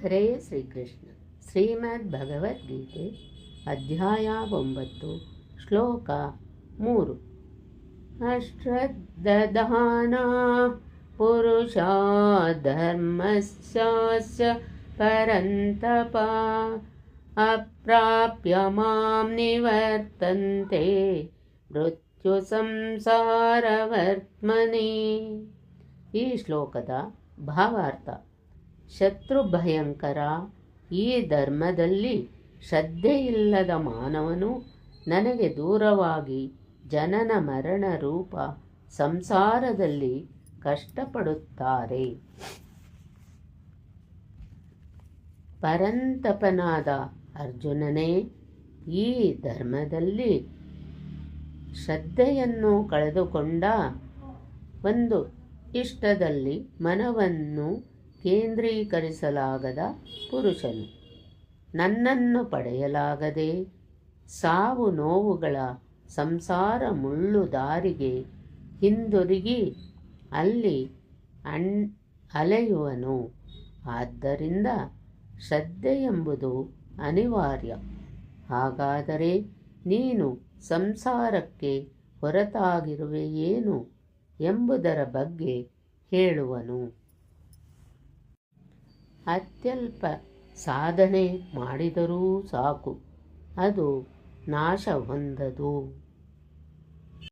ಹರೇ ಶ್ರೀಕೃಷ್ಣ. ಶ್ರೀಮದ್ ಭಗವದ್ಗೀತೆ ಅಧ್ಯಾಯ 9 ಶ್ಲೋಕ 3. ಅಶ್ರದ್ಧಾನಾ ಪುರುಷಾ ಧರ್ಮಸ್ಯಾಸ್ಯ ಪರಂತಪ ಅಪ್ರಾಪ್ಯ ಮಾಂ ನಿವರ್ತಂತೆ ಮೃತ್ಯು ಸಂಸಾರವರ್ತ್ಮನಿ. ಈ ಶ್ಲೋಕದ ಭಾವಾರ್ಥ: ಶತ್ರು ಭಯಂಕರ ಈ ಧರ್ಮದಲ್ಲಿ ಶ್ರದ್ಧೆಯಿಲ್ಲದ ಮಾನವನು ನನಗೆ ದೂರವಾಗಿ ಜನನ ಮರಣ ರೂಪ ಸಂಸಾರದಲ್ಲಿ ಕಷ್ಟಪಡುತ್ತಾರೆ. ಪರಂತಪನಾದ ಅರ್ಜುನನೇ, ಈ ಧರ್ಮದಲ್ಲಿ ಶ್ರದ್ಧೆಯನ್ನು ಕಳೆದುಕೊಂಡ ಒಂದು ಇಷ್ಟದಲ್ಲಿ ಮನವನ್ನು ಕೇಂದ್ರೀಕರಿಸಲಾಗದ ಪುರುಷನು ನನ್ನನ್ನು ಪಡೆಯಲಾಗದೆ ಸಾವು ನೋವುಗಳ ಸಂಸಾರ ಮುಳ್ಳು ದಾರಿಗೆ ಹಿಂದಿರುಗಿ ಅಲ್ಲಿ ಅಲೆಯುವನು. ಆದ್ದರಿಂದ ಶ್ರದ್ಧೆ ಎಂಬುದು ಅನಿವಾರ್ಯ. ಹಾಗಾದರೆ ನೀನು ಸಂಸಾರಕ್ಕೆ ಹೊರತಾಗಿರುವೆಯೇನು ಎಂಬುದರ ಬಗ್ಗೆ ಹೇಳುವನು. ಅತ್ಯಲ್ಪ ಸಾಧನೆ ಮಾಡಿದರೂ ಸಾಕು, ಅದು ನಾಶ ಹೊಂದದು.